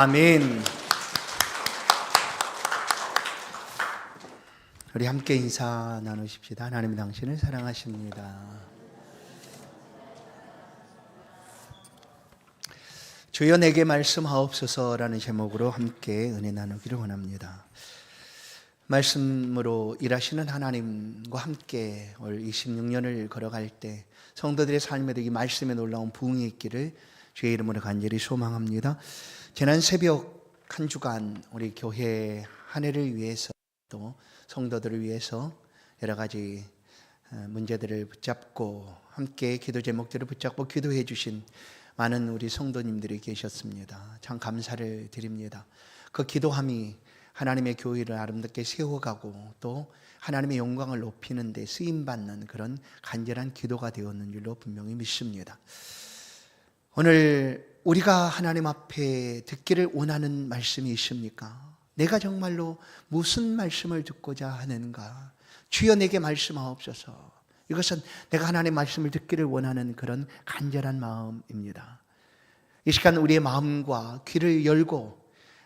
아멘. 우리 함께 인사 나누십시다. 하나님 당신을 사랑하십니다. 주여 내게 말씀하옵소서라는 제목으로 함께 은혜 나누기를 원합니다. 말씀으로 일하시는 하나님과 함께 올 26년을 걸어갈 때 성도들의 삶에도 이 말씀에 놀라운 부흥이 있기를 주의 이름으로 간절히 소망합니다. 지난 새벽 한 주간 우리 교회 한 해를 위해서 또 성도들을 위해서 여러 가지 문제들을 붙잡고 함께 기도 제목들을 붙잡고 기도해 주신 많은 우리 성도님들이 계셨습니다. 참 감사를 드립니다. 그 기도함이 하나님의 교회를 아름답게 세워가고 또 하나님의 영광을 높이는 데 쓰임받는 그런 간절한 기도가 되었는 줄로 분명히 믿습니다. 오늘 우리가 하나님 앞에 듣기를 원하는 말씀이 있습니까? 내가 정말로 무슨 말씀을 듣고자 하는가? 주여 내게 말씀하옵소서. 이것은 내가 하나님의 말씀을 듣기를 원하는 그런 간절한 마음입니다. 이 시간 우리의 마음과 귀를 열고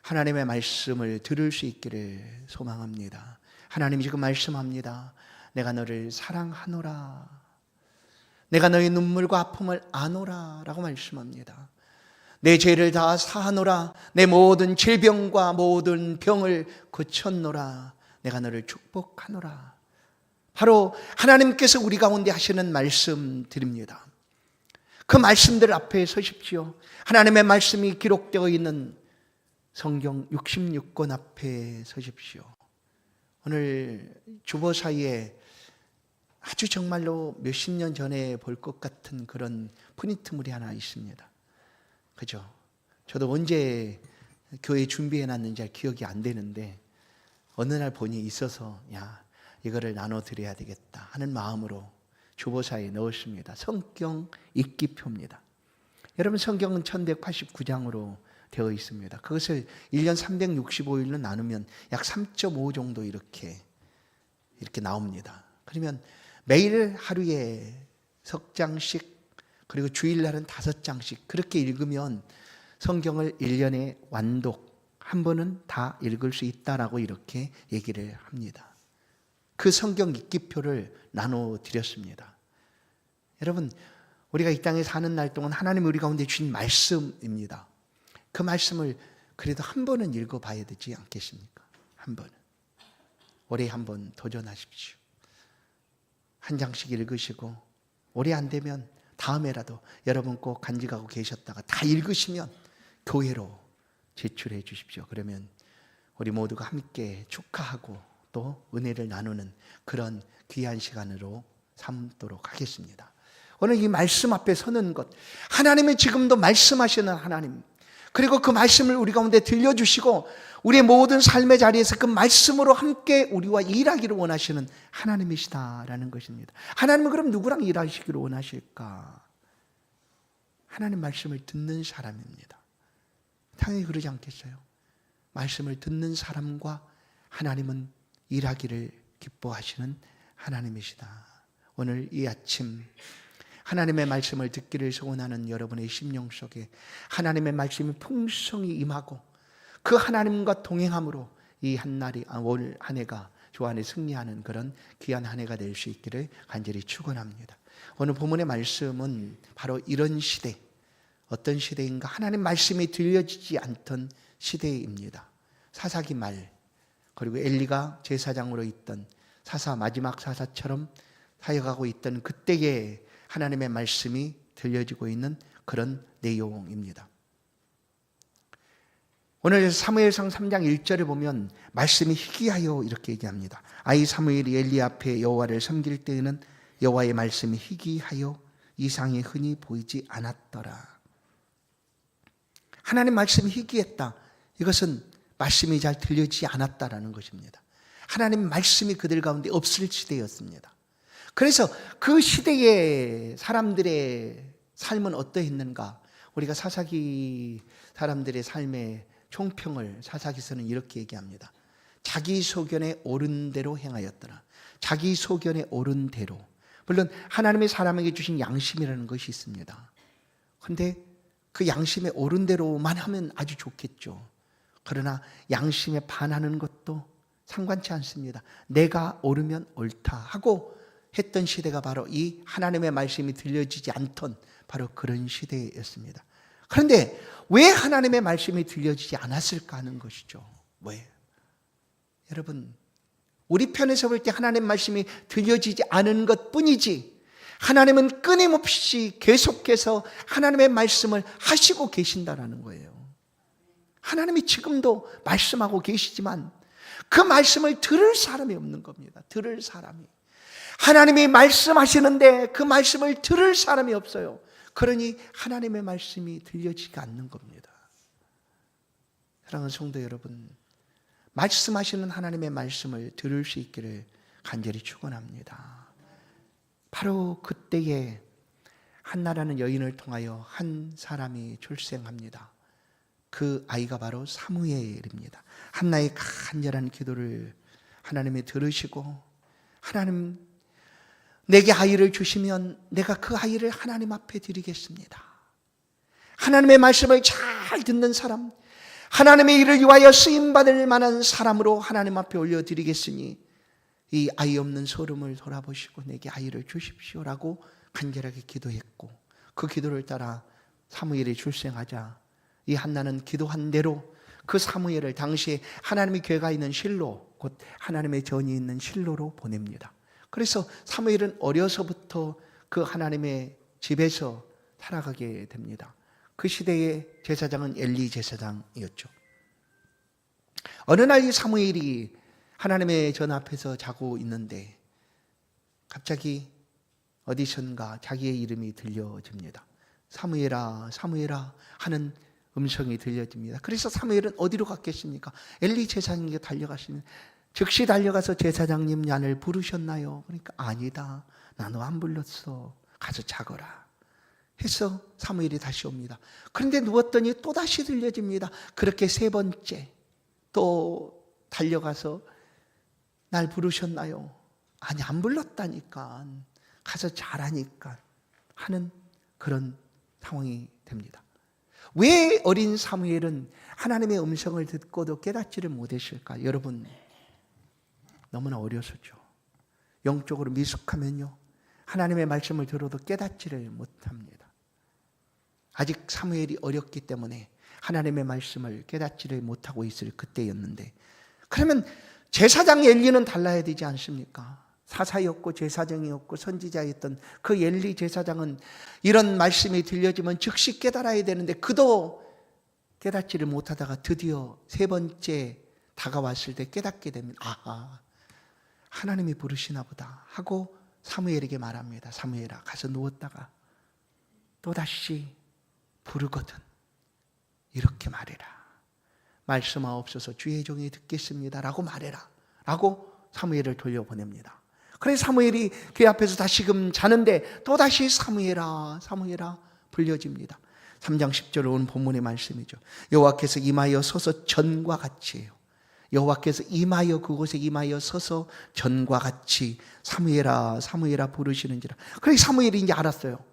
하나님의 말씀을 들을 수 있기를 소망합니다. 하나님이 지금 말씀합니다. 내가 너를 사랑하노라. 내가 너의 눈물과 아픔을 아노라 라고 말씀합니다. 내 죄를 다 사하노라. 내 모든 질병과 모든 병을 고쳤노라. 내가 너를 축복하노라. 바로 하나님께서 우리 가운데 하시는 말씀들입니다. 그 말씀들 앞에 서십시오. 하나님의 말씀이 기록되어 있는 성경 66권 앞에 서십시오. 오늘 주보 사이에 아주 정말로 몇십 년 전에 볼 것 같은 그런 프린트물이 하나 있습니다. 그죠? 저도 언제 교회 준비해 놨는지 잘 기억이 안 되는데 어느 날 보니 있어서 이거를 나눠드려야 되겠다 하는 마음으로 주보사에 넣었습니다. 성경 읽기표입니다. 여러분 성경은 1189장으로 되어 있습니다. 그것을 1년 365일로 나누면 약 3.5 정도 이렇게 나옵니다. 그러면 매일 하루에 석 장씩 그리고 주일날은 5장씩 그렇게 읽으면 성경을 1년에 완독 한 번은 다 읽을 수 있다라고 이렇게 얘기를 합니다. 그 성경 읽기표를 나눠드렸습니다. 여러분 우리가 이 땅에 사는 날 동안 하나님 우리 가운데 주신 말씀입니다. 그 말씀을 그래도 한 번은 읽어봐야 되지 않겠습니까? 한 번은. 올해 한 번 도전하십시오. 한 장씩 읽으시고 올해 안 되면 다음에라도 여러분 꼭 간직하고 계셨다가 다 읽으시면 교회로 제출해 주십시오. 그러면 우리 모두가 함께 축하하고 또 은혜를 나누는 그런 귀한 시간으로 삼도록 하겠습니다. 오늘 이 말씀 앞에 서는 것, 하나님이 지금도 말씀하시는 하나님, 그리고 그 말씀을 우리 가운데 들려주시고 우리의 모든 삶의 자리에서 그 말씀으로 함께 우리와 일하기를 원하시는 하나님이시다라는 것입니다. 하나님은 그럼 누구랑 일하시기를 원하실까? 하나님 말씀을 듣는 사람입니다. 당연히 그러지 않겠어요? 말씀을 듣는 사람과 하나님은 일하기를 기뻐하시는 하나님이시다. 오늘 이 아침 하나님의 말씀을 듣기를 소원하는 여러분의 심령 속에 하나님의 말씀이 풍성히 임하고 그 하나님과 동행함으로 이 올 한 해가 주 안에 승리하는 그런 귀한 한 해가 될 수 있기를 간절히 축원합니다. 오늘 본문의 말씀은 바로 이런 시대, 어떤 시대인가? 하나님 말씀이 들려지지 않던 시대입니다. 사사기 말, 그리고 엘리가 제사장으로 있던 마지막 사사처럼 사역하고 있던 그때에 하나님의 말씀이 들려지고 있는 그런 내용입니다. 오늘 사무엘상 3장 1절에 보면 말씀이 희귀하여 이렇게 얘기합니다. 아이 사무엘이 엘리 앞에 여호와를 섬길 때에는 여호와의 말씀이 희귀하여 이상이 흔히 보이지 않았더라. 하나님 말씀이 희귀했다. 이것은 말씀이 잘 들려지지 않았다라는 것입니다. 하나님 말씀이 그들 가운데 없을 시대였습니다. 그래서 그 시대의 사람들의 삶은 어떠했는가? 우리가 사사기 사람들의 삶의 총평을 사사기서는 이렇게 얘기합니다. 자기 소견에 옳은 대로 행하였더라. 자기 소견에 옳은 대로. 물론 하나님의 사람에게 주신 양심이라는 것이 있습니다. 그런데 그 양심에 옳은 대로만 하면 아주 좋겠죠. 그러나 양심에 반하는 것도 상관치 않습니다. 내가 옳으면 옳다 하고 했던 시대가 바로 이 하나님의 말씀이 들려지지 않던 바로 그런 시대였습니다. 그런데 왜 하나님의 말씀이 들려지지 않았을까 하는 것이죠. 왜? 여러분, 우리 편에서 볼 때 하나님의 말씀이 들려지지 않은 것뿐이지 하나님은 끊임없이 계속해서 하나님의 말씀을 하시고 계신다라는 거예요. 하나님이 지금도 말씀하고 계시지만 그 말씀을 들을 사람이 없는 겁니다. 들을 사람이. 하나님이 말씀하시는데 그 말씀을 들을 사람이 없어요. 그러니 하나님의 말씀이 들려지지 않는 겁니다. 사랑하는 성도 여러분, 말씀하시는 하나님의 말씀을 들을 수 있기를 간절히 축원합니다. 바로 그때에 한나라는 여인을 통하여 한 사람이 출생합니다. 그 아이가 바로 사무엘입니다. 한나의 간절한 기도를 하나님이 들으시고, 하나님 내게 아이를 주시면 내가 그 아이를 하나님 앞에 드리겠습니다. 하나님의 말씀을 잘 듣는 사람, 하나님의 일을 위하여 쓰임받을 만한 사람으로 하나님 앞에 올려드리겠으니 이 아이 없는 소름을 돌아보시고 내게 아이를 주십시오라고 간절하게 기도했고, 그 기도를 따라 사무엘이 출생하자 이 한나는 기도한 대로 그 사무엘을 당시에 하나님의 궤가 있는 실로, 곧 하나님의 전이 있는 실로로 보냅니다. 그래서 사무엘은 어려서부터 그 하나님의 집에서 살아가게 됩니다. 그 시대의 제사장은 엘리 제사장이었죠. 어느 날 이 사무엘이 하나님의 전 앞에서 자고 있는데 갑자기 어디선가 자기의 이름이 들려집니다. 사무엘아, 사무엘아 하는 음성이 들려집니다. 그래서 사무엘은 어디로 갔겠습니까? 엘리 제사장에게 달려가시는, 즉시 달려가서 제사장님 나를 부르셨나요? 그러니까 아니다, 나 너 안 불렀어, 가서 자거라 해서 사무엘이 다시 옵니다. 그런데 누웠더니 또다시 들려집니다. 그렇게 세 번째 또 달려가서 날 부르셨나요? 아니, 안 불렀다니까, 가서 자라니까 하는 그런 상황이 됩니다. 왜 어린 사무엘은 하나님의 음성을 듣고도 깨닫지를 못했을까? 여러분, 너무나 어려서죠. 영적으로 미숙하면요, 하나님의 말씀을 들어도 깨닫지를 못합니다. 아직 사무엘이 어렸기 때문에 하나님의 말씀을 깨닫지를 못하고 있을 그때였는데, 그러면 제사장 엘리는 달라야 되지 않습니까? 사사였고 제사장이었고 선지자였던 그 엘리 제사장은 이런 말씀이 들려지면 즉시 깨달아야 되는데 그도 깨닫지를 못하다가 드디어 세 번째 다가왔을 때 깨닫게 되면, 아하, 하나님이 부르시나 보다 하고 사무엘에게 말합니다. 사무엘아, 가서 누웠다가 또다시 부르거든 이렇게 말해라. 말씀하옵소서, 주의 종이 듣겠습니다 라고 말해라 라고 사무엘을 돌려보냅니다. 그래서 사무엘이 그 앞에서 다시금 자는데 또다시 사무엘아, 사무엘아 불려집니다. 3장 10절에 온 본문의 말씀이죠. 여호와께서 임하여 서서 전과 같이요, 여호와께서 임하여 그곳에 임하여 서서 전과 같이 사무엘아, 사무엘아 부르시는지라. 그래서 사무엘이 이제 알았어요.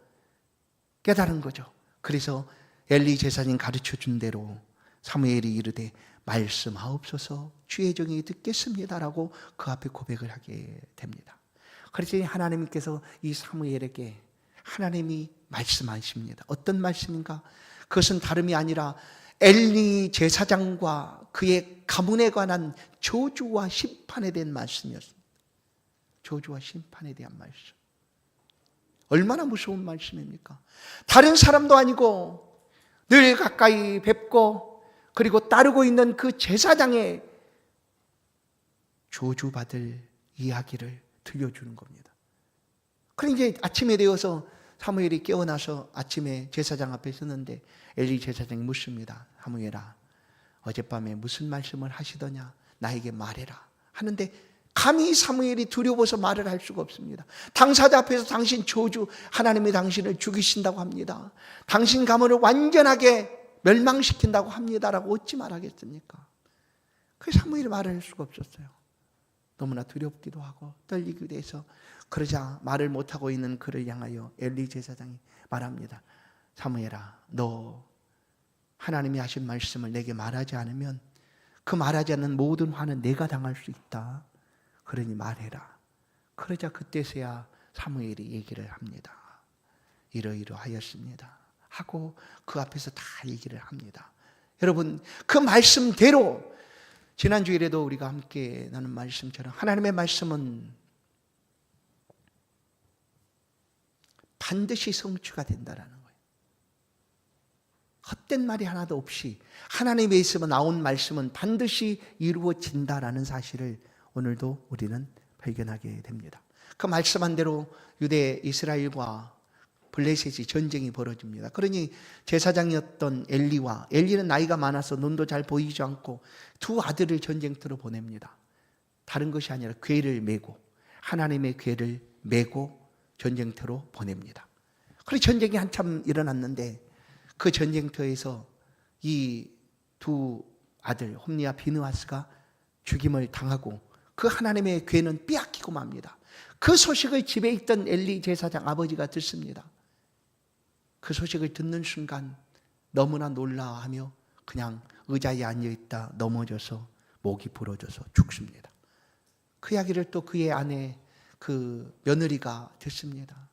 깨달은 거죠. 그래서 엘리 제사장이 가르쳐 준 대로 사무엘이 이르되 말씀하옵소서, 주의 종이 듣겠습니다라고 그 앞에 고백을 하게 됩니다. 그래서 하나님께서 이 사무엘에게 하나님이 말씀하십니다. 어떤 말씀인가? 그것은 다름이 아니라 엘리 제사장과 그의 가문에 관한 저주와 심판에 대한 말씀이었습니다. 저주와 심판에 대한 말씀. 얼마나 무서운 말씀입니까? 다른 사람도 아니고 늘 가까이 뵙고 그리고 따르고 있는 그 제사장의 저주받을 이야기를 들려주는 겁니다. 그럼 이제 아침에 되어서 사무엘이 깨어나서 아침에 제사장 앞에 서는데 엘리 제사장이 묻습니다. 사무엘아, 어젯밤에 무슨 말씀을 하시더냐? 나에게 말해라 하는데 감히 사무엘이 두려워서 말을 할 수가 없습니다. 당사자 앞에서 당신 저주, 하나님이 당신을 죽이신다고 합니다. 당신 가문을 완전하게 멸망시킨다고 합니다라고 어찌 말하겠습니까? 그래서 사무엘이 말을 할 수가 없었어요. 너무나 두렵기도 하고 떨리기도 해서, 그러자 말을 못하고 있는 그를 향하여 엘리 제사장이 말합니다. 사무엘아, 너 하나님이 하신 말씀을 내게 말하지 않으면 그 말하지 않는 모든 화는 내가 당할 수 있다. 그러니 말해라. 그러자 그때서야 사무엘이 얘기를 합니다. 이러이러하였습니다. 하고 그 앞에서 다 얘기를 합니다. 여러분, 그 말씀대로 지난 주일에도 우리가 함께 나눈 말씀처럼 하나님의 말씀은 반드시 성취가 된다라는 거예요. 헛된 말이 하나도 없이 하나님의 있으면 나온 말씀은 반드시 이루어진다라는 사실을 오늘도 우리는 발견하게 됩니다. 그 말씀한 대로 유대 이스라엘과 블레셋이 전쟁이 벌어집니다. 그러니 제사장이었던 엘리는 나이가 많아서 눈도 잘 보이지 않고 두 아들을 전쟁터로 보냅니다. 다른 것이 아니라 궤를 메고 하나님의 궤를 메고 전쟁터로 보냅니다. 그리고 전쟁이 한참 일어났는데 그 전쟁터에서 이 두 아들 홈니와 비느하스가 죽임을 당하고 그 하나님의 궤는 빼앗기고 맙니다. 그 소식을 집에 있던 엘리 제사장 아버지가 듣습니다. 그 소식을 듣는 순간 너무나 놀라워하며 그냥 의자에 앉아있다 넘어져서 목이 부러져서 죽습니다. 그 이야기를 또 그의 아내 그 며느리가 듣습니다.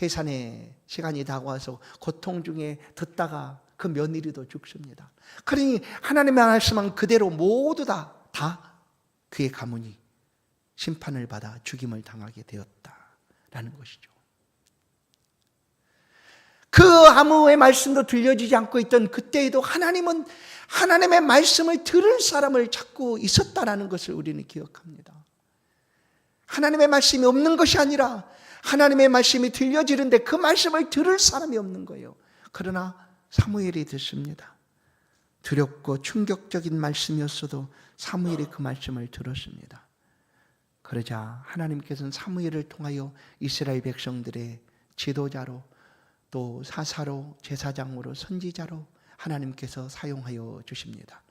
해산의 시간이 다가와서 고통 중에 듣다가 그 며느리도 죽습니다. 그러니 하나님의 말씀은 그대로 모두 다 그의 가문이 심판을 받아 죽임을 당하게 되었다라는 것이죠. 그 아무의 말씀도 들려지지 않고 있던 그때에도 하나님은 하나님의 말씀을 들을 사람을 찾고 있었다라는 것을 우리는 기억합니다. 하나님의 말씀이 없는 것이 아니라 하나님의 말씀이 들려지는데 그 말씀을 들을 사람이 없는 거예요. 그러나 사무엘이 듣습니다. 두렵고 충격적인 말씀이었어도 사무엘이 그 말씀을 들었습니다. 그러자 하나님께서는 사무엘을 통하여 이스라엘 백성들의 지도자로 또 사사로 제사장으로 선지자로 하나님께서 사용하여 주십니다.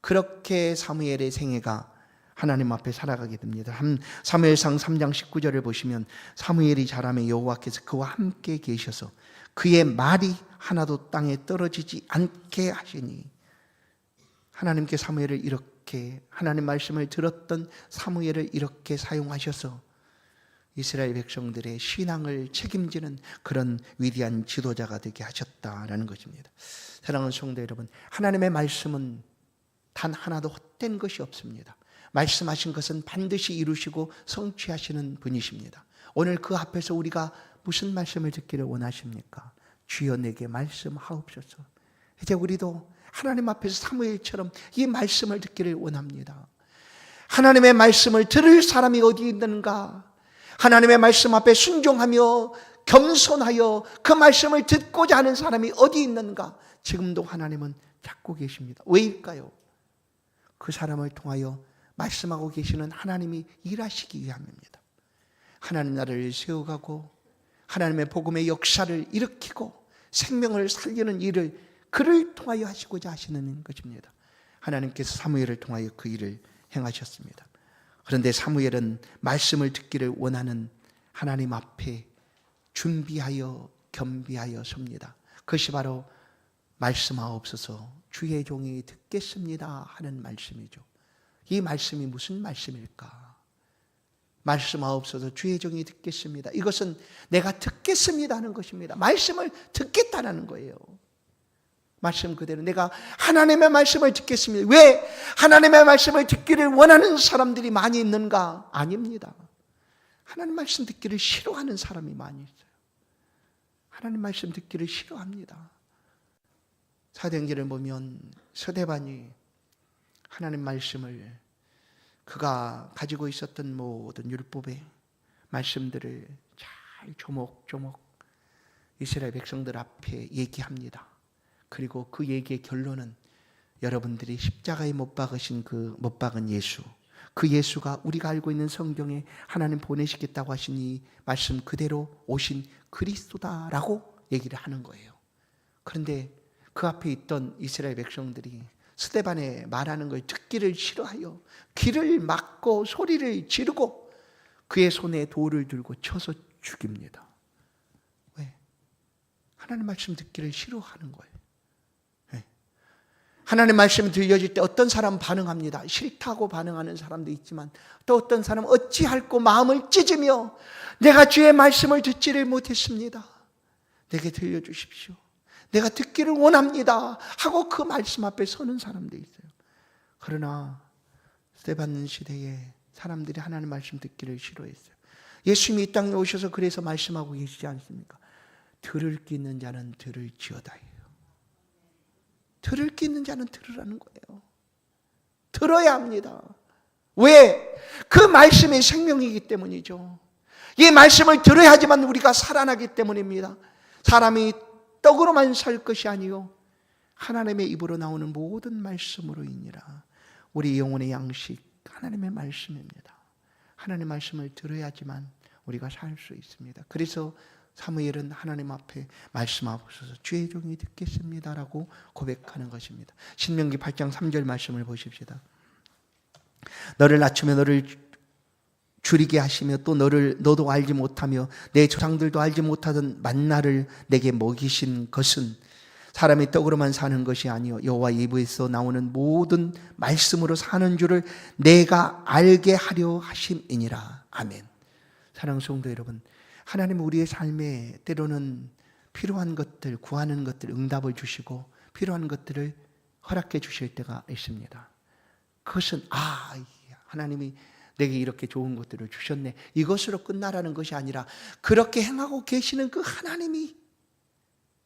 그렇게 사무엘의 생애가 하나님 앞에 살아가게 됩니다. 사무엘상 3장 19절을 보시면 사무엘이 자라매 여호와께서 그와 함께 계셔서 그의 말이 하나도 땅에 떨어지지 않게 하시니 하나님께 사무엘을 이렇게 하나님 말씀을 들었던 사무엘을 이렇게 사용하셔서 이스라엘 백성들의 신앙을 책임지는 그런 위대한 지도자가 되게 하셨다라는 것입니다. 사랑하는 성도 여러분, 하나님의 말씀은 단 하나도 헛된 것이 없습니다. 말씀하신 것은 반드시 이루시고 성취하시는 분이십니다. 오늘 그 앞에서 우리가 무슨 말씀을 듣기를 원하십니까? 주여 내게 말씀하옵소서. 이제 우리도 하나님 앞에서 사무엘처럼 이 말씀을 듣기를 원합니다. 하나님의 말씀을 들을 사람이 어디 있는가? 하나님의 말씀 앞에 순종하며 겸손하여 그 말씀을 듣고자 하는 사람이 어디 있는가? 지금도 하나님은 찾고 계십니다. 왜일까요? 그 사람을 통하여 말씀하고 계시는 하나님이 일하시기 위함입니다. 하나님 나라를 세워가고 하나님의 복음의 역사를 일으키고 생명을 살리는 일을 그를 통하여 하시고자 하시는 것입니다. 하나님께서 사무엘을 통하여 그 일을 행하셨습니다. 그런데 사무엘은 말씀을 듣기를 원하는 하나님 앞에 준비하여 겸비하여 섭니다. 그것이 바로 말씀하옵소서 주의 종이 듣겠습니다 하는 말씀이죠. 이 말씀이 무슨 말씀일까? 말씀하옵소서 주의 종이 듣겠습니다. 이것은 내가 듣겠습니다 하는 것입니다. 말씀을 듣겠다는 거예요. 말씀 그대로 내가 하나님의 말씀을 듣겠습니다. 왜 하나님의 말씀을 듣기를 원하는 사람들이 많이 있는가? 아닙니다. 하나님 말씀 듣기를 싫어하는 사람이 많이 있어요. 하나님 말씀 듣기를 싫어합니다. 사도행전을 보면 스데반이 하나님 말씀을 그가 가지고 있었던 모든 율법의 말씀들을 잘 조목조목 이스라엘 백성들 앞에 얘기합니다. 그리고 그 얘기의 결론은 여러분들이 십자가에 못 박으신 못 박은 예수, 그 예수가 우리가 알고 있는 성경에 하나님 보내시겠다고 하신 이 말씀 그대로 오신 그리스도다라고 얘기를 하는 거예요. 그런데 그 앞에 있던 이스라엘 백성들이 스데반의 말하는 걸 듣기를 싫어하여 귀를 막고 소리를 지르고 그의 손에 돌을 들고 쳐서 죽입니다. 왜? 하나님 말씀 듣기를 싫어하는 거예요. 왜? 하나님의 말씀이 들려질 때 어떤 사람은 반응합니다. 싫다고 반응하는 사람도 있지만 또 어떤 사람은 어찌할꼬 마음을 찢으며 내가 주의 말씀을 듣지를 못했습니다. 내게 들려주십시오. 내가 듣기를 원합니다. 하고 그 말씀 앞에 서는 사람도 있어요. 그러나 스데반 시대에 사람들이 하나님의 말씀 듣기를 싫어했어요. 예수님이 이 땅에 오셔서 그래서 말씀하고 계시지 않습니까? 들을 기 있는 자는 들을지어다예요. 들을 기 있는 자는 들으라는 거예요. 들어야 합니다. 왜? 그 말씀이 생명이기 때문이죠. 이 말씀을 들어야지만 우리가 살아나기 때문입니다. 사람이 떡으로만 살 것이 아니요 하나님의 입으로 나오는 모든 말씀으로 인이라. 우리 영혼의 양식 하나님의 말씀입니다. 하나님의 말씀을 들어야지만 우리가 살 수 있습니다. 그래서 사무엘은 하나님 앞에 말씀하옵소서 주의 종이 듣겠습니다라고 고백하는 것입니다. 신명기 8장 3절 말씀을 보십시다. 너를 낮추며 너를 줄이게 하시며 또 너도 알지 못하며 내 조상들도 알지 못하던 만나를 내게 먹이신 것은 사람이 떡으로만 사는 것이 아니요 여호와 입에서 나오는 모든 말씀으로 사는 줄을 내가 알게 하려 하심이니라. 아멘. 사랑하는 성도 여러분, 하나님은 우리의 삶에 때로는 필요한 것들, 구하는 것들 응답을 주시고 필요한 것들을 허락해 주실 때가 있습니다. 그것은 하나님이 내게 이렇게 좋은 것들을 주셨네, 이것으로 끝나라는 것이 아니라 그렇게 행하고 계시는 그 하나님이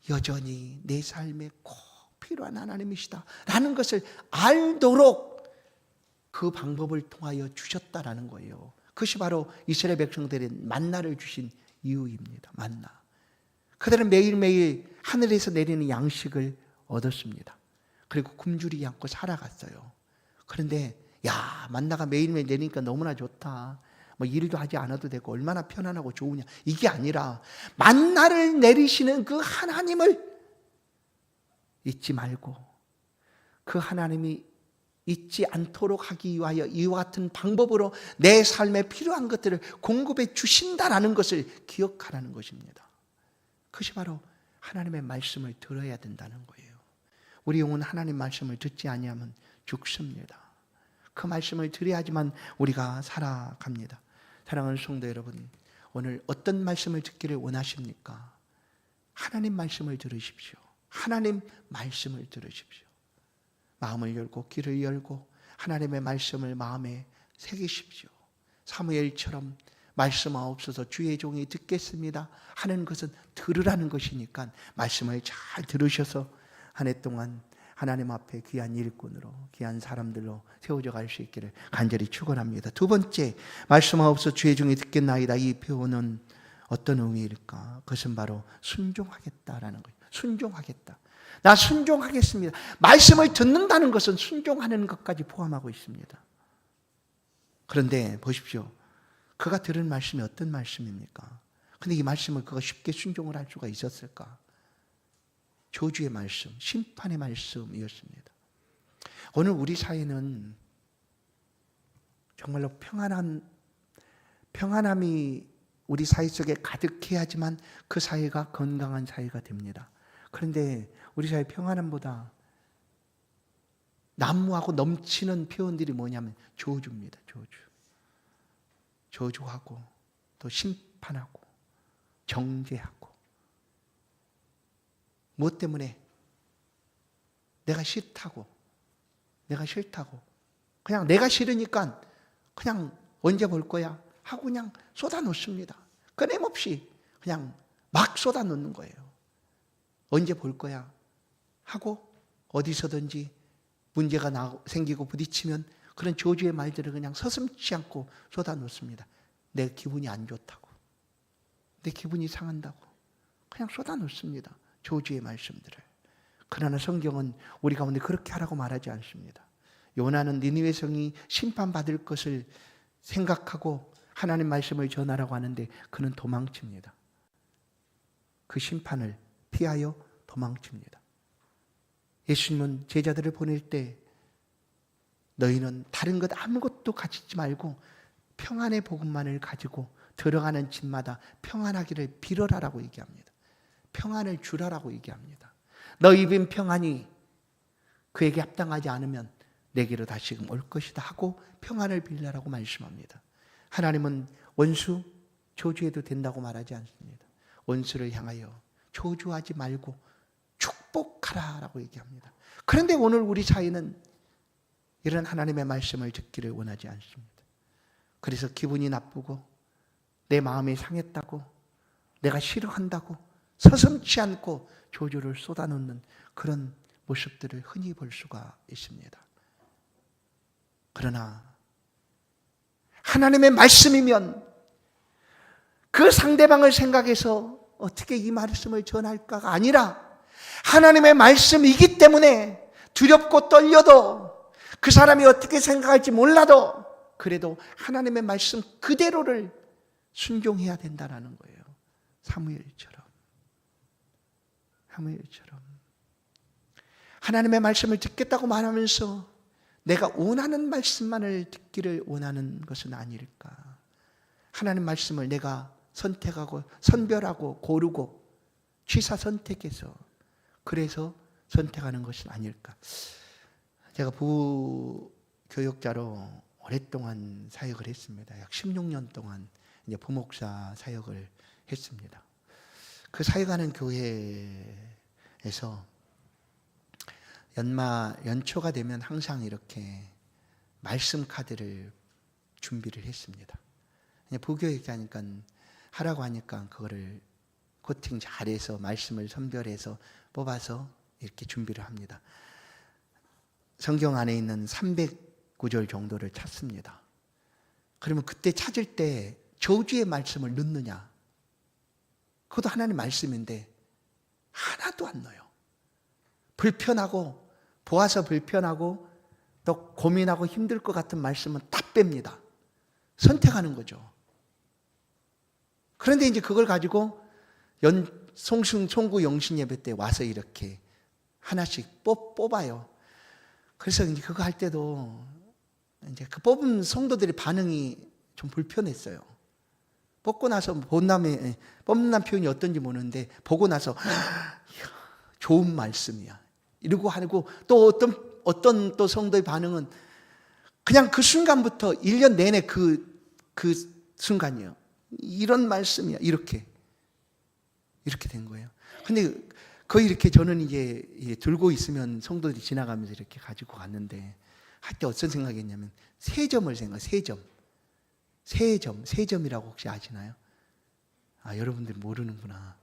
여전히 내 삶에 꼭 필요한 하나님이시다 라는 것을 알도록 그 방법을 통하여 주셨다라는 거예요. 그것이 바로 이스라엘 백성들의 만나를 주신 이유입니다. 만나. 그들은 매일매일 하늘에서 내리는 양식을 얻었습니다. 그리고 굶주리지 않고 살아갔어요. 그런데 만나가 매일매일 내리니까 너무나 좋다, 뭐 일도 하지 않아도 되고 얼마나 편안하고 좋으냐, 이게 아니라 만나를 내리시는 그 하나님을 잊지 말고 그 하나님이 잊지 않도록 하기 위하여 이와 같은 방법으로 내 삶에 필요한 것들을 공급해 주신다라는 것을 기억하라는 것입니다. 그것이 바로 하나님의 말씀을 들어야 된다는 거예요. 우리 영혼은 하나님 말씀을 듣지 아니하면 죽습니다. 그 말씀을 들어야지만 우리가 살아갑니다. 사랑하는 성도 여러분, 오늘 어떤 말씀을 듣기를 원하십니까? 하나님 말씀을 들으십시오. 하나님 말씀을 들으십시오. 마음을 열고 귀를 열고 하나님의 말씀을 마음에 새기십시오. 사무엘처럼 말씀하옵소서 주의 종이 듣겠습니다 하는 것은 들으라는 것이니까 말씀을 잘 들으셔서 한 해 동안 하나님 앞에 귀한 일꾼으로 귀한 사람들로 세워져 갈 수 있기를 간절히 축원합니다. 두 번째, 말씀하옵소서 주의 종이 듣겠나이다, 이 표현은 어떤 의미일까? 그것은 바로 순종하겠다라는 거예요. 순종하겠다. 나 순종하겠습니다. 말씀을 듣는다는 것은 순종하는 것까지 포함하고 있습니다. 그런데 보십시오. 그가 들은 말씀이 어떤 말씀입니까? 근데 이 말씀을 그가 쉽게 순종을 할 수가 있었을까? 저주의 말씀, 심판의 말씀이었습니다. 오늘 우리 사회는 정말로 평안함이 우리 사회 속에 가득해야지만 그 사회가 건강한 사회가 됩니다. 그런데 우리 사회 평안함보다 난무하고 넘치는 표현들이 뭐냐면 저주입니다. 저주하고 또 심판하고 정죄하고. 무엇 때문에? 내가 싫다고 그냥 내가 싫으니까 그냥 언제 볼 거야 하고 그냥 쏟아놓습니다. 끊임없이 그냥 막 쏟아놓는 거예요. 언제 볼 거야 하고 어디서든지 문제가 생기고 부딪히면 그런 저주의 말들을 그냥 서슴지 않고 쏟아놓습니다. 내 기분이 안 좋다고, 내 기분이 상한다고 그냥 쏟아놓습니다. 저주의 말씀들을. 그러나 성경은 우리 가운데 그렇게 하라고 말하지 않습니다. 요나는 니느웨 성이 심판받을 것을 생각하고 하나님 말씀을 전하라고 하는데 그는 도망칩니다. 그 심판을 피하여 도망칩니다. 예수님은 제자들을 보낼 때 너희는 다른 것 아무것도 가지지 말고 평안의 복음만을 가지고 들어가는 집마다 평안하기를 빌어라라고 얘기합니다. 평안을 주라라고 얘기합니다. 너희 입은 평안이 그에게 합당하지 않으면 내게로 다시금 올 것이다 하고 평안을 빌라라고 말씀합니다. 하나님은 원수 저주해도 된다고 말하지 않습니다. 원수를 향하여 저주하지 말고 축복하라라고 얘기합니다. 그런데 오늘 우리 사회는 이런 하나님의 말씀을 듣기를 원하지 않습니다. 그래서 기분이 나쁘고 내 마음이 상했다고 내가 싫어한다고 서슴지 않고 저주를 쏟아놓는 그런 모습들을 흔히 볼 수가 있습니다. 그러나 하나님의 말씀이면 그 상대방을 생각해서 어떻게 이 말씀을 전할까가 아니라 하나님의 말씀이기 때문에 두렵고 떨려도 그 사람이 어떻게 생각할지 몰라도 그래도 하나님의 말씀 그대로를 순종해야 된다는 거예요. 사무엘처럼 하나님의 말씀을 듣겠다고 말하면서 내가 원하는 말씀만을 듣기를 원하는 것은 아닐까. 하나님 말씀을 내가 선택하고 선별하고 고르고 취사 선택해서 그래서 선택하는 것은 아닐까. 제가 부교육자로 오랫동안 사역을 했습니다. 약 16년 동안 이제 부목사 사역을 했습니다. 그 사역하는 교회에서 연초가 되면 항상 이렇게 말씀 카드를 준비를 했습니다. 부교육자니까 하라고 하니까 그거를 코팅 잘해서 말씀을 선별해서 뽑아서 이렇게 준비를 합니다. 성경 안에 있는 300구절 정도를 찾습니다. 그러면 그때 찾을 때 저주의 말씀을 넣느냐? 그것도 하나님 말씀인데 하나도 안 넣어요. 불편하고 보아서 불편하고 또 고민하고 힘들 것 같은 말씀은 다 뺍니다. 선택하는 거죠. 그런데 이제 그걸 가지고 송구 영신 예배 때 와서 이렇게 하나씩 뽑아요. 그래서 이제 그거 할 때도 이제 그 뽑은 성도들의 반응이 좀 불편했어요. 뽑고 나서 뽑는다는 표현이 어떤지 모르는데 보고 나서 좋은 말씀이야 이러고 하고 또 어떤 또 성도의 반응은 그냥 그 순간부터 1년 내내 그 순간이요. 이런 말씀이야 이렇게 된 거예요. 근데 거의 이렇게 저는 이제 들고 있으면 성도들이 지나가면서 이렇게 가지고 갔는데 할 때 어떤 생각했냐면 세 점이라고 혹시 아시나요? 아, 여러분들 모르는구나.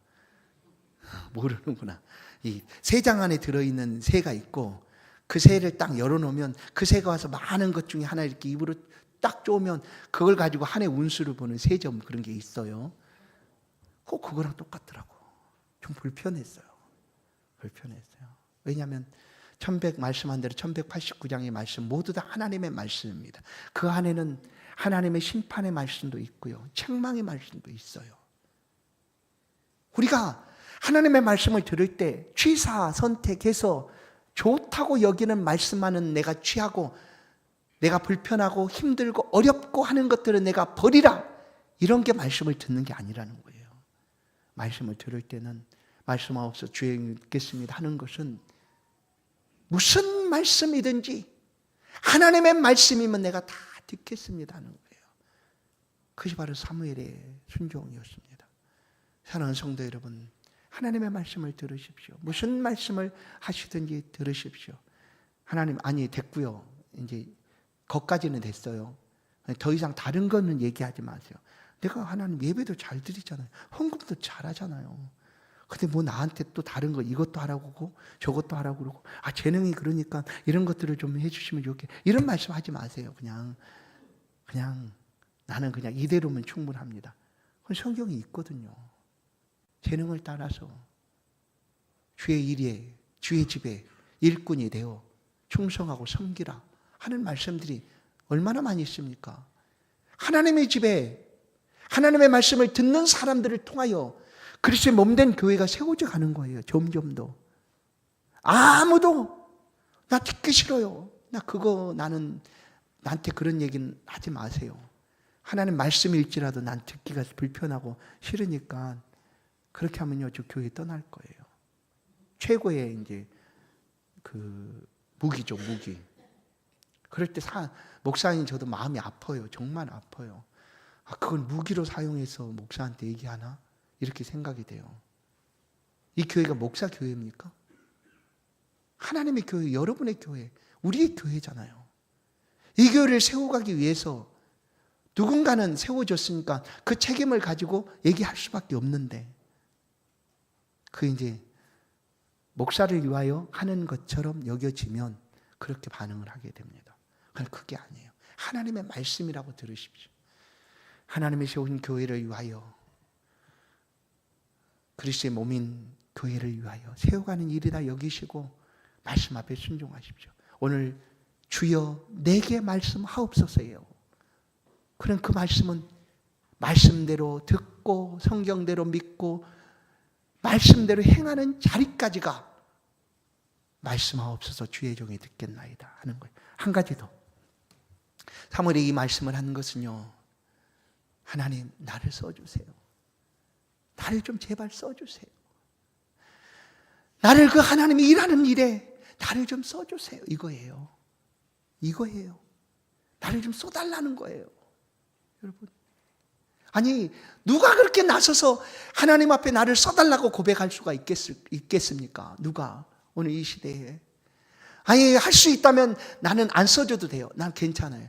이 세 장 안에 들어있는 새가 있고 그 새를 딱 열어놓으면 그 새가 와서 많은 것 중에 하나 이렇게 입으로 딱 쪼으면 그걸 가지고 한 해 운수를 보는 세 점 그런 게 있어요. 꼭 그거랑 똑같더라고. 좀 불편했어요. 왜냐하면 말씀한 대로 1189장의 말씀 모두 다 하나님의 말씀입니다. 그 안에는 하나님의 심판의 말씀도 있고요. 책망의 말씀도 있어요. 우리가 하나님의 말씀을 들을 때 취사 선택해서 좋다고 여기는 말씀만은 내가 취하고 내가 불편하고 힘들고 어렵고 하는 것들은 내가 버리라. 이런 게 말씀을 듣는 게 아니라는 거예요. 말씀을 들을 때는 말씀하옵소 주의 믿겠습니다 하는 것은 무슨 말씀이든지 하나님의 말씀이면 내가 다 듣겠습니다 하는 거예요. 그것이 바로 사무엘의 순종이었습니다. 사랑하는 성도 여러분, 하나님의 말씀을 들으십시오. 무슨 말씀을 하시든지 들으십시오. 하나님 됐고요. 이제 거기까지는 됐어요. 더 이상 다른 거는 얘기하지 마세요. 내가 하나님 예배도 잘 드리잖아요. 헌금도 잘하잖아요. 근데 뭐 나한테 또 다른 거 이것도 하라고 그러고 저것도 하라고 그러고 재능이 그러니까 이런 것들을 좀 해주시면 좋게 이런 말씀 하지 마세요. 그냥 나는 그냥 이대로면 충분합니다. 그건 성경이 있거든요. 재능을 따라서 주의 일에 주의 집에 일꾼이 되어 충성하고 섬기라 하는 말씀들이 얼마나 많이 있습니까? 하나님의 집에 하나님의 말씀을 듣는 사람들을 통하여 그리스도의 몸된 교회가 세워져 가는 거예요. 점점 더. 아무도 나 듣기 싫어요. 나한테 그런 얘기는 하지 마세요. 하나님 말씀일지라도 난 듣기가 불편하고 싫으니까 그렇게 하면요 저 교회 떠날 거예요. 최고의 이제 그 무기죠, 무기. 그럴 때 목사님 저도 마음이 아파요. 정말 아파요. 그걸 무기로 사용해서 목사한테 얘기하나? 이렇게 생각이 돼요. 이 교회가 목사 교회입니까? 하나님의 교회, 여러분의 교회, 우리의 교회잖아요. 이 교회를 세워가기 위해서 누군가는 세워줬으니까 그 책임을 가지고 얘기할 수밖에 없는데, 그 이제 목사를 위하여 하는 것처럼 여겨지면 그렇게 반응을 하게 됩니다. 그러나 그게 아니에요. 하나님의 말씀이라고 들으십시오. 하나님이 세운 교회를 위하여, 그리스도의 몸인 교회를 위하여 세워가는 일이다 여기시고 말씀 앞에 순종하십시오. 오늘 주여 내게 말씀하옵소서예요. 그럼 그 말씀은 말씀대로 듣고 성경대로 믿고 말씀대로 행하는 자리까지가 말씀하옵소서 주의 종이 듣겠나이다 하는 거예요. 한 가지 더. 사무엘이 이 말씀을 하는 것은요, 하나님 나를 써주세요. 나를 좀 제발 써주세요. 나를 그 하나님이 일하는 일에 나를 좀 써주세요. 이거예요. 이거예요. 나를 좀 써달라는 거예요. 여러분, 아니 누가 그렇게 나서서 하나님 앞에 나를 써달라고 고백할 수가 있겠습니까? 누가 오늘 이 시대에. 아니 할 수 있다면 나는 안 써줘도 돼요. 난 괜찮아요.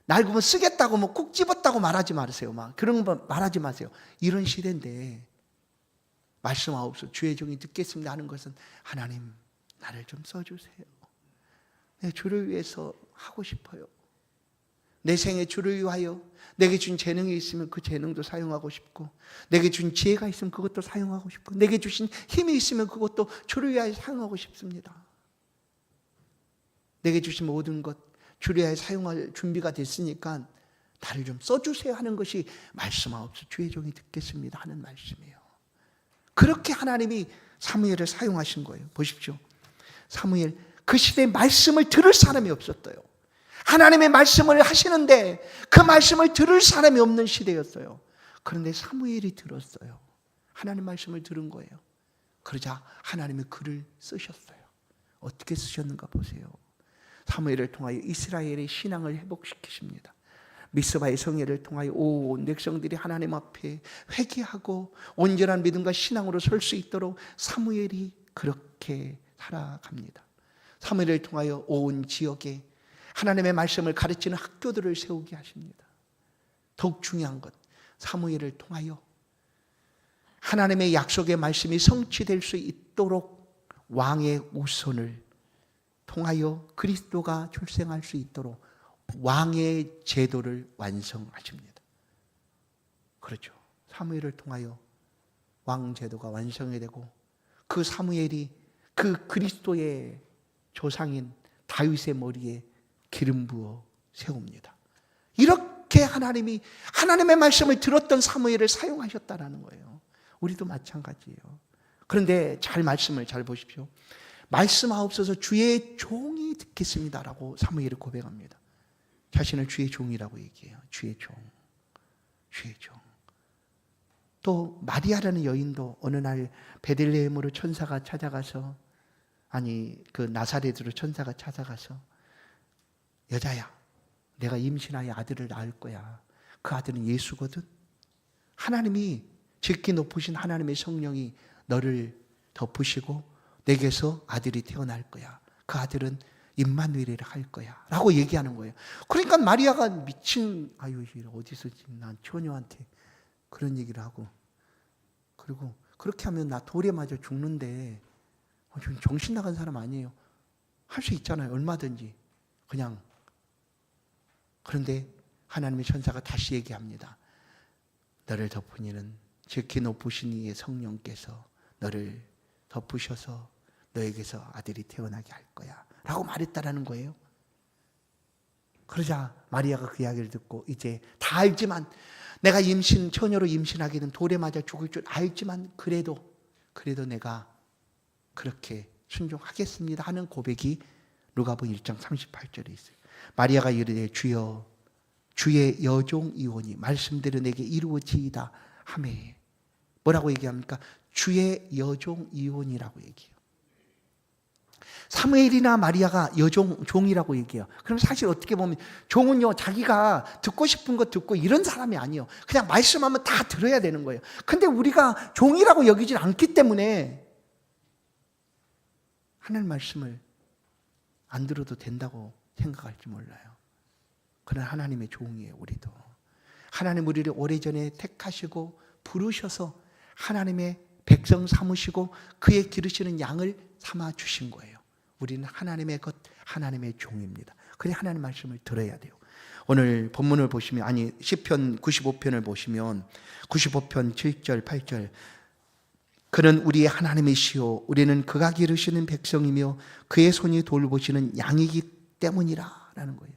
날 그러면 쓰겠다고 뭐 꼭 집었다고 말하지 마세요. 막 그런 거 말하지 마세요. 이런 시대인데 말씀하옵소서 주의 종이 듣겠습니다 하는 것은 하나님 나를 좀 써주세요. 내 주를 위해서 하고 싶어요. 내 생에 주를 위하여 내게 준 재능이 있으면 그 재능도 사용하고 싶고, 내게 준 지혜가 있으면 그것도 사용하고 싶고, 내게 주신 힘이 있으면 그것도 주를 위하여 사용하고 싶습니다. 내게 주신 모든 것 주를 위하여 사용할 준비가 됐으니까 나를 좀 써주세요 하는 것이 말씀하옵소서 주의 종이 듣겠습니다 하는 말씀이에요. 그렇게 하나님이 사무엘을 사용하신 거예요. 보십시오. 사무엘, 그 시대에 말씀을 들을 사람이 없었어요. 하나님의 말씀을 하시는데 그 말씀을 들을 사람이 없는 시대였어요. 그런데 사무엘이 들었어요. 하나님 말씀을 들은 거예요. 그러자 하나님의 글을 쓰셨어요. 어떻게 쓰셨는가 보세요. 사무엘을 통하여 이스라엘의 신앙을 회복시키십니다. 미스바의 성회를 통하여 온 백성들이 하나님 앞에 회개하고 온전한 믿음과 신앙으로 설 수 있도록 사무엘이 그렇게 살아갑니다. 사무엘을 통하여 온 지역에 하나님의 말씀을 가르치는 학교들을 세우게 하십니다. 더욱 중요한 것, 사무엘을 통하여 하나님의 약속의 말씀이 성취될 수 있도록 왕의 우선을 통하여 그리스도가 출생할 수 있도록 왕의 제도를 완성하십니다. 그렇죠. 사무엘을 통하여 왕 제도가 완성이 되고 그 사무엘이 그 그리스도의 조상인 다윗의 머리에 기름 부어 세웁니다. 이렇게 하나님이 하나님의 말씀을 들었던 사무엘을 사용하셨다라는 거예요. 우리도 마찬가지예요. 그런데 말씀을 잘 보십시오. 말씀하옵소서 주의 종이 듣겠습니다라고 사무엘이 고백합니다. 자신을 주의 종이라고 얘기해요. 주의 종. 주의 종. 또 마리아라는 여인도 어느 날 베들레헴으로 천사가 찾아가서, 그 나사렛으로 천사가 찾아가서, 여자야, 내가 임신하여 아들을 낳을 거야. 그 아들은 예수거든. 하나님이 지극히 높으신 하나님의 성령이 너를 덮으시고 내게서 아들이 태어날 거야. 그 아들은 임마누엘이라 할 거야 라고 얘기하는 거예요. 그러니까 마리아가 미친, 어디서 난 처녀한테 그런 얘기를 하고, 그리고 그렇게 하면 나 돌에 맞아 죽는데 정신 나간 사람 아니에요. 할 수 있잖아요. 얼마든지 그냥. 그런데 하나님의 천사가 다시 얘기합니다. 너를 덮은 이는 지극히 높으신 이의 성령께서 너를 덮으셔서 너에게서 아들이 태어나게 할 거야 라고 말했다라는 거예요. 그러자 마리아가 그 이야기를 듣고, 이제 다 알지만 내가 처녀로 임신하게 된 돌에 맞아 죽을 줄 알지만 그래도 내가 그렇게 순종하겠습니다 하는 고백이 누가복음 1장 38절에 있어요. 마리아가 이르되 주여 주의 여종이오니 말씀대로 내게 이루어지이다 하매. 뭐라고 얘기합니까? 주의 여종이오니라고 얘기해요. 사무엘이나 마리아가 종이라고 얘기해요. 그럼 사실 어떻게 보면 종은요, 자기가 듣고 싶은 거 듣고 이런 사람이 아니에요. 그냥 말씀하면 다 들어야 되는 거예요. 근데 우리가 종이라고 여기질 않기 때문에 하나님 말씀을 안 들어도 된다고 생각할지 몰라요. 그러나 하나님의 종이에요, 우리도. 하나님 우리를 오래전에 택하시고 부르셔서 하나님의 백성 삼으시고 그의 기르시는 양을 삼아 주신 거예요. 우리는 하나님의 것, 하나님의 종입니다. 그래 하나님 말씀을 들어야 돼요. 오늘 본문을 보시면, 시편 95편을 보시면 95편 7절 8절, 그는 우리의 하나님이시요 우리는 그가 기르시는 백성이며 그의 손이 돌보시는 양이기 때문이라 라는 거예요.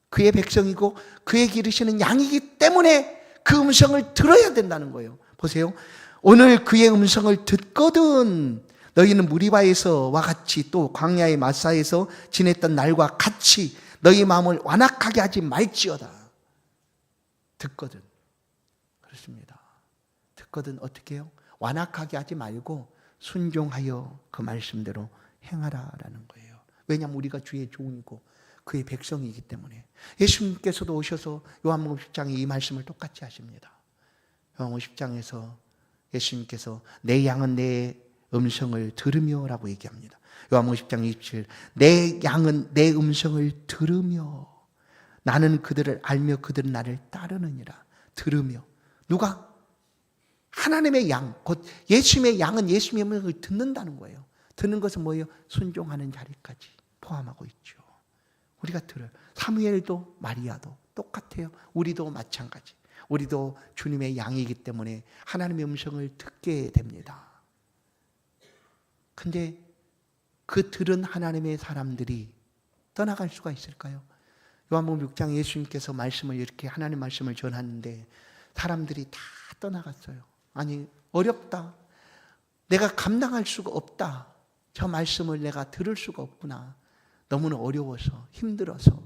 그의 백성이고 그의 기르시는 양이기 때문에 그 음성을 들어야 된다는 거예요. 보세요. 오늘 그의 음성을 듣거든 너희는 무리바에서와 같이 또 광야의 마사에서 지냈던 날과 같이 너희 마음을 완악하게 하지 말지어다. 듣거든. 그렇습니다. 듣거든 어떻게 해요? 완악하게 하지 말고 순종하여 그 말씀대로 행하라라는 거예요. 왜냐하면 우리가 주의 종이고 그의 백성이기 때문에. 예수님께서도 오셔서 요한복음 10장에 이 말씀을 똑같이 하십니다. 요한복음 10장에서 예수님께서 내 양은 내 음성을 들으며 라고 얘기합니다. 요한복음 10장 27, 내 양은 내 음성을 들으며 나는 그들을 알며 그들은 나를 따르느니라. 들으며. 누가? 하나님의 양, 곧 예수님의 양은 예수님의 음성을 듣는다는 거예요. 듣는 것은 뭐예요? 순종하는 자리까지 포함하고 있죠. 우리가 들어요. 사무엘도 마리아도 똑같아요. 우리도 마찬가지. 우리도 주님의 양이기 때문에 하나님의 음성을 듣게 됩니다. 근데 그 들은 하나님의 사람들이 떠나갈 수가 있을까요? 요한복음 6장 예수님께서 말씀을 이렇게 하나님 말씀을 전하는데 사람들이 다 떠나갔어요. 아니, 어렵다. 내가 감당할 수가 없다. 저 말씀을 내가 들을 수가 없구나. 너무나 어려워서 힘들어서.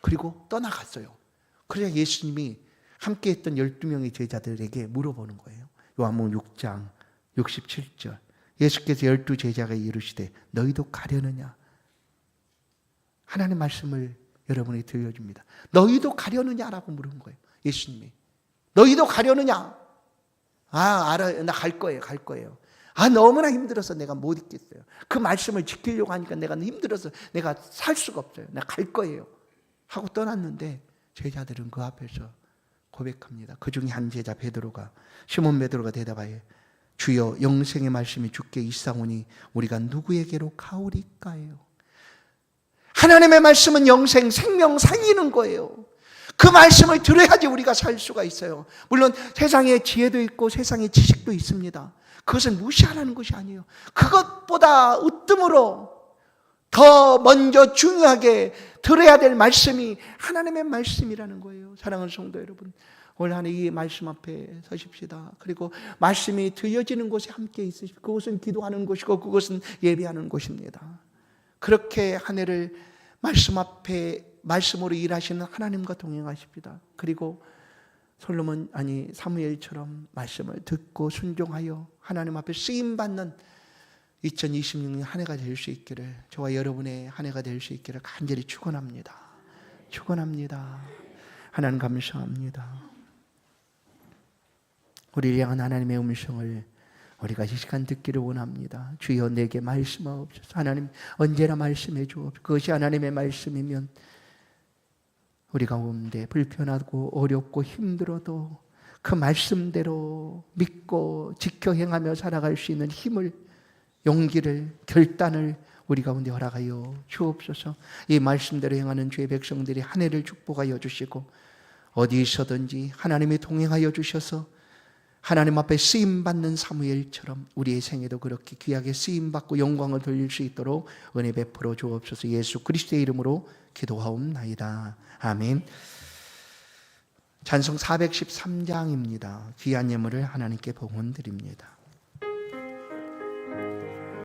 그리고 떠나갔어요. 그래야 예수님이 함께했던 12명의 제자들에게 물어보는 거예요. 요한복음 6장 67절. 예수께서 12제자가 이르시되 너희도 가려느냐? 하나님의 말씀을 여러분이 들려줍니다. 너희도 가려느냐라고 물은 거예요. 예수님이. 너희도 가려느냐? 알아요. 나 갈 거예요. 갈 거예요. 너무나 힘들어서 내가 못 있겠어요. 그 말씀을 지키려고 하니까 내가 힘들어서 내가 살 수가 없어요. 내가 갈 거예요. 하고 떠났는데 제자들은 그 앞에서 고백합니다. 그 중에 한 제자 베드로가, 시몬 베드로가 대답하여 주여 영생의 말씀이 주께 있사오니 우리가 누구에게로 가오리까요? 하나님의 말씀은 영생, 생명 살리는 거예요. 그 말씀을 들어야지 우리가 살 수가 있어요. 물론 세상에 지혜도 있고 세상에 지식도 있습니다. 그것은 무시하라는 것이 아니에요. 그것보다 으뜸으로 더 먼저 중요하게 들어야 될 말씀이 하나님의 말씀이라는 거예요. 사랑하는 성도 여러분, 올 한 해 이 말씀 앞에 서십시다. 그리고 말씀이 들려지는 곳에 함께 있으십시오. 그것은 기도하는 곳이고 그것은 예배하는 곳입니다. 그렇게 한 해를 말씀 앞에 말씀으로 일하시는 하나님과 동행하십니다. 그리고 사무엘처럼 말씀을 듣고 순종하여 하나님 앞에 쓰임받는 2026년 한 해가 될 수 있기를, 저와 여러분의 한 해가 될 수 있기를 간절히 축원합니다. 축원합니다. 하나님 감사합니다. 우리를 향한 하나님의 음성을 우리가 이 시간 듣기를 원합니다. 주여 내게 말씀하옵소서. 하나님 언제나 말씀해 주옵소서. 그것이 하나님의 말씀이면 우리 가운데 불편하고 어렵고 힘들어도 그 말씀대로 믿고 지켜 행하며 살아갈 수 있는 힘을, 용기를, 결단을 우리 가운데 허락하여 주옵소서. 이 말씀대로 행하는 주의 백성들이 한 해를 축복하여 주시고 어디 있어든지 하나님이 동행하여 주셔서 하나님 앞에 쓰임받는 사무엘처럼 우리의 생애도 그렇게 귀하게 쓰임받고 영광을 돌릴 수 있도록 은혜 베풀어 주옵소서. 예수 그리스도의 이름으로 기도하옵나이다. 아멘. 찬송 413장입니다. 귀한 예물을 하나님께 봉헌드립니다.